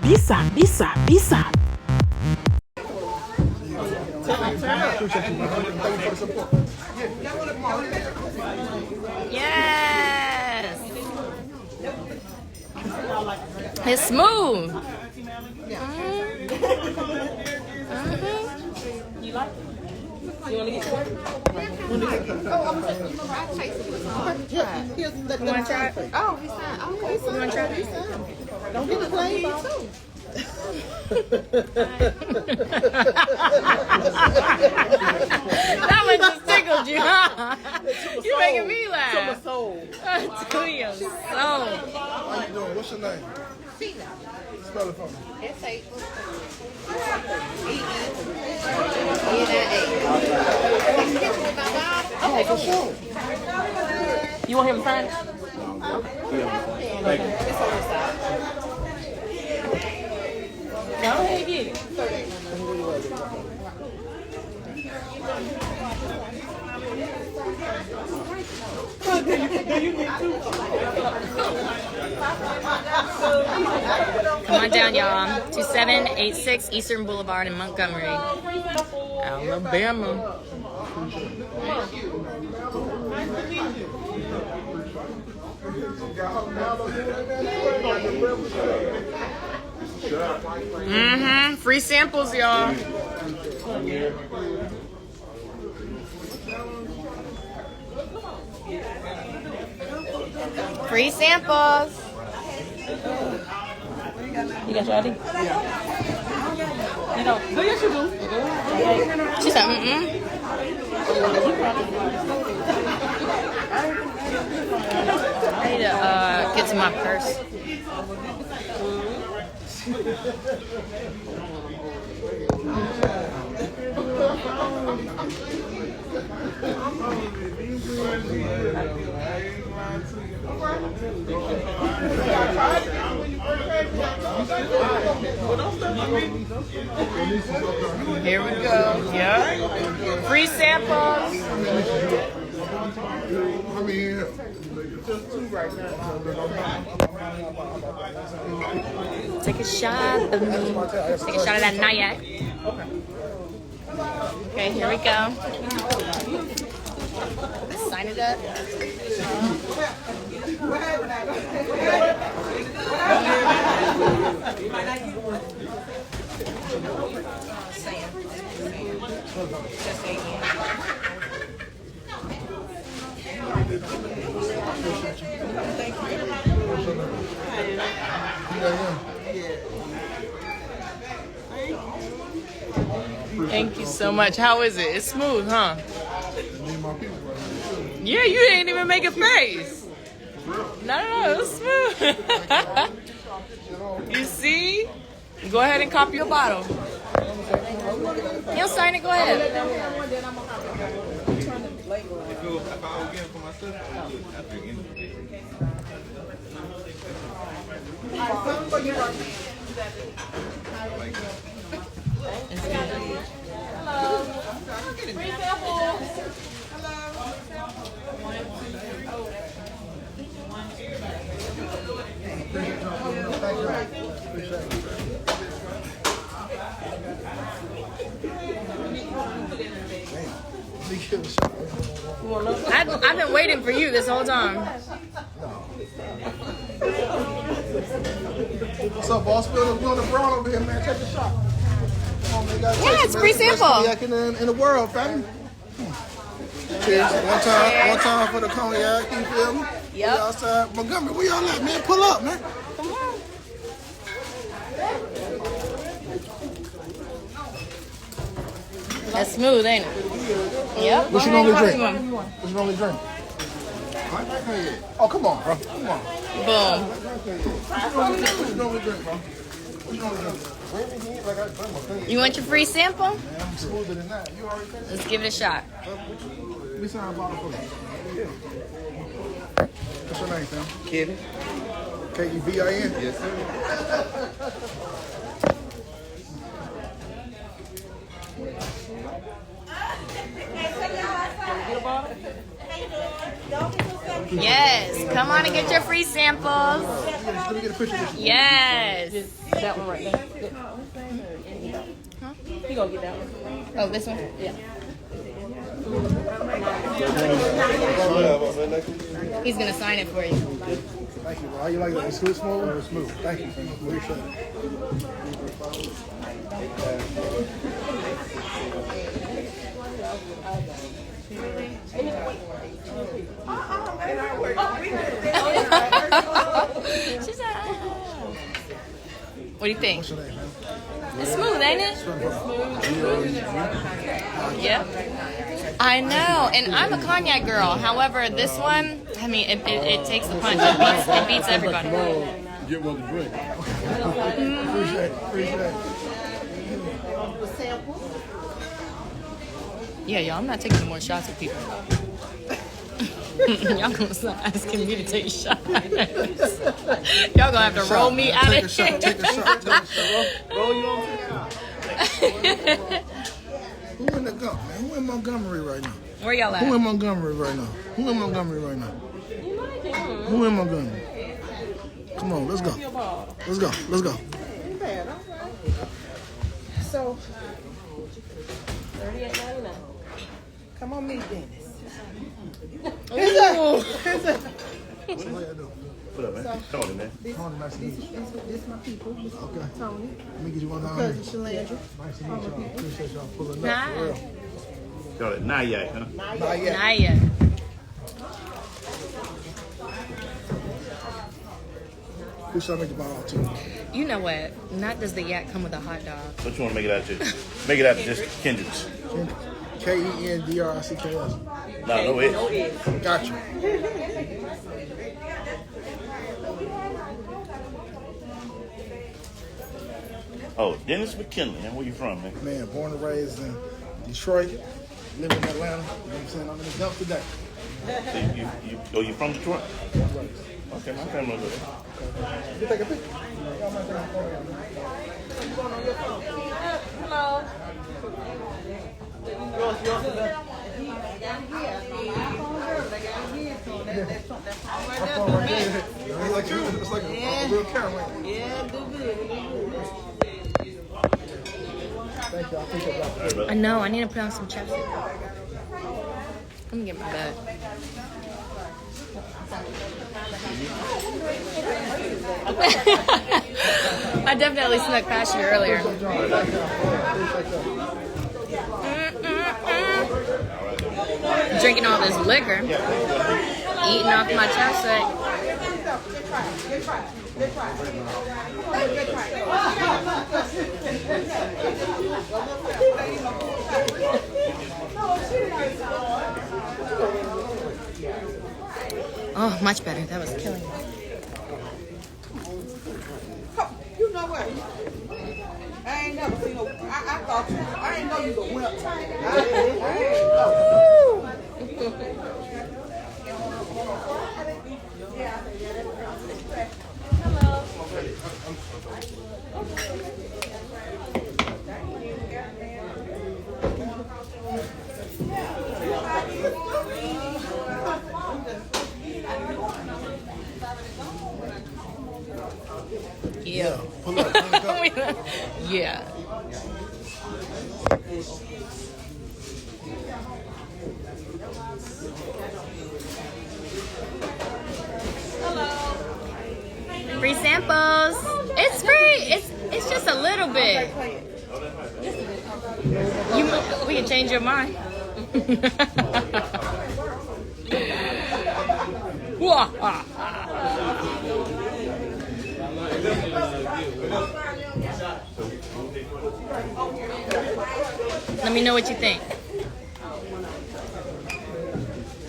Visa. Yes. It's smooth. You like it? You want to get one? You want to try it? Oh, he said, okay, so You want to try it? don't get the claim too. That one just tickled you, huh? You making me To laugh. my soul. To your soul. How you doing? What's your name? Sheila. Spell it for me. S-H. Oh, for sure. You want him to sign it? Go ahead, get it. Come on down, y'all. 2786 Eastern Boulevard in Montgomery, Alabama. Free samples, y'all. Free samples. You got your ID? Yeah. You don't. Oh, yes, you do. She said, I need to get to my purse. Here we go. Yeah. Free samples. I mean, Take a shot of me. Take a shot of that Nyack. Okay, here we go. Sign it up. Thank you so much. How is it? It's smooth, huh? Yeah, you didn't even make a face. No, it was smooth. You see? Go ahead and copy your bottle. He'll sign it. Go ahead. Hello. Free samples. I've been waiting for you this whole time. what's up, boss? We're doing the brown over here, man. Take a shot. Come on, man. Yeah, it's free sample. In the world, family. Cheers. One time for the cognac. You feel me? Yep. We outside Montgomery. Where y'all at, man? Pull up, man. Come on. That's smooth, ain't it? Yep. What you normally drink? What you normally drink? Oh, come on, bro. Come on. Boom. What you normally drink, bro? What you normally drink? You want your free sample? Man, I'm smoother than that. You already think? Let's give it a shot. Let me sign a bottle for you. What's your name, Sam? Kevin? K-E-V-I-N? Yes, sir. Yes. Come on and get your free samples. Let me get a picture of this. Yes. That one right there. Huh? You gonna get that one? Oh, this one? Yeah. He's gonna sign it for you. Thank you. How you like that? It's smooth, smooth? Smooth. Thank you. Appreciate it. She said, what do you think? What's your name, man? It's smooth, ain't it? Yep. I know, and I'm a cognac girl. However, this one, I mean, it takes the punch. It beats everybody. Get one to drink. Appreciate it. Yeah, y'all, I'm not taking any more shots with people. Y'all gonna start asking me to take shots. Y'all gonna have to roll me out of here. Take a shot. Roll you on. Who in the gun, man? Who in Montgomery right now? Where y'all Who at? in Montgomery right now? Who in Montgomery right now? Who in Montgomery? Come on, let's go. Let's go. Let's go. So, $38.99. come on, meet Dennis. How y'all doing? What up, man? Tony, man. Tony, nice to meet you. This my people. This Okay. Tony. Let me get you one down Cousin here. Shalandra. Nice to meet y'all. Appreciate y'all pulling up. Nah. For real. Call it not yet, huh? Not yet. Not yet. Who should I make the bottle to? You know what? Not does the yak come with a hot dog. What you want to make it out to? Make it out to just Kendrick's. Kendricks. No it. Got you. Oh, Dennis McKinley. Man, where you from, man? Man, born and raised in Detroit, live in Atlanta. You know what I'm saying? I'm in the dump today. So you from Detroit? Okay, my family lives there. You take a picture. Hello. It's like a real camera. Yeah, do good. Thank you. I appreciate that. I know. I need to put on some chapstick. Let me get my bag. I definitely snuck past you earlier. Drinking all this liquor, eating off my chapstick. Oh, much better. That was killing me. You know what? I ain't never seen no. I thought I ain't know you the wimp. Yeah. Pull up. Bring it up. Yeah. Free samples. It's free. It's just a little bit. We can change your mind. Let me know what you think.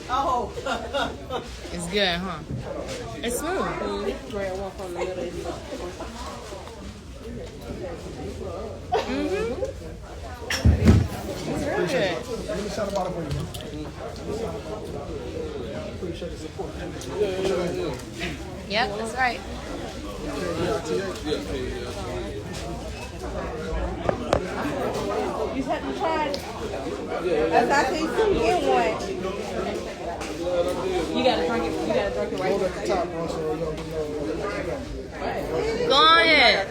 Oh. It's good, huh? It's smooth. Mm-hmm. It's real good. Let me shout about it for you. Appreciate the support. Yep, that's right. You have to try it. As I think you get one. You gotta drink it. You gotta drink it right Hold here. at the top, bro, so you know. Go on ahead.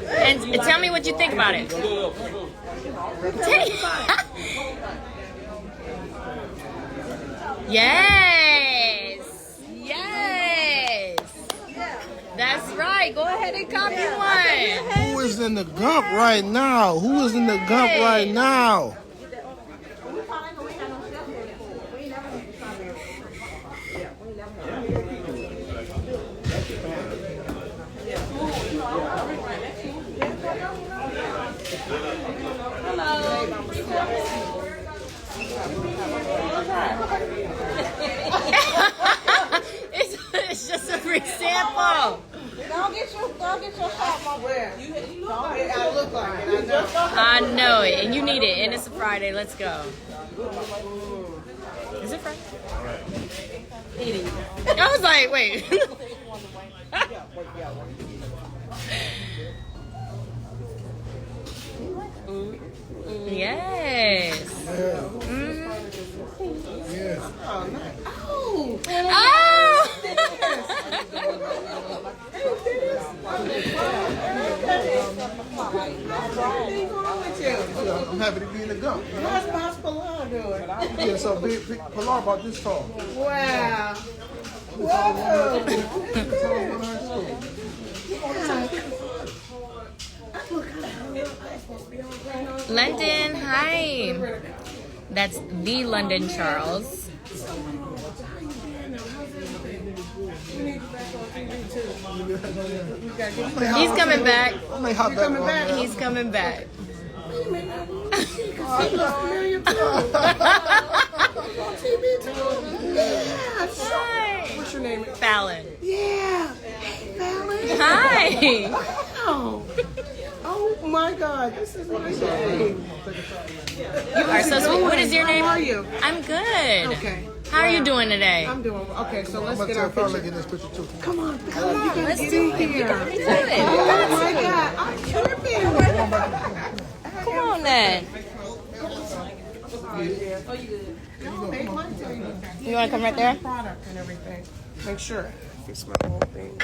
And tell me what you think about it. Yes. Yes. That's right. Go ahead and copy one. Who is in the gump right now? Who is in the gump right now? It's just a free sample. Don't get your shot, my boy. I look like it. I know it, and you need it, and it's a Friday. Let's go. Is it Friday? I was like, wait. Yes. Mm-hmm. Yes. Oh! I'm happy to be in the gump. How's Pilar doing? Yeah, so big Pilar about this tall. Wow. Whoa. London, hi. That's the London Charles. He's coming back. He's coming back. What's your name? Fallon. Yeah. Hey, Fallon. Hi. Wow. Oh my God, this is my name. You are so sweet. What is your name? How are you? I'm good. Okay. How are you doing today? I'm doing okay. So let's I'm get gonna our tell Fallon to picture. get this picture too. Come on, you gotta get in here. it. Oh my God, I'm tripping. Come on then. You want to come right there? Product and everything. Make sure. Fix my whole thing.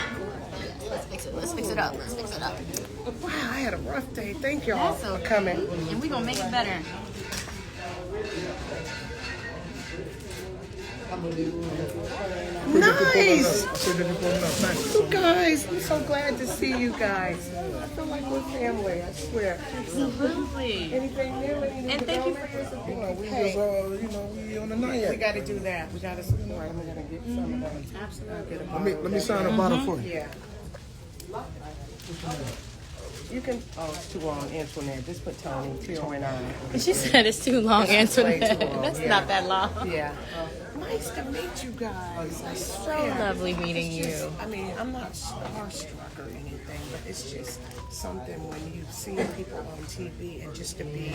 Let's fix it. Let's fix it up. Let's fix it up. Wow, I had a rough day. Thank y'all for coming. And we're going to make it better. Nice! You guys, I'm so glad to see you guys. I feel like we're family, I swear. Absolutely. Anything new? And thank you for your Well, we just, we on the night. We got to do that. We got to support. I'm going to get some of that. Absolutely. Let me sign a bottle for you. Yeah. You can, oh, it's too long, Antoinette. Just put Tony, T-O-N-I. She said it's too long, Way Antoinette. too long, That's yeah. not that long. Yeah. Nice to meet you guys. I So swear. lovely meeting It's just- you. I mean, I'm not starstruck or anything, but it's just something when you see people on TV and just to be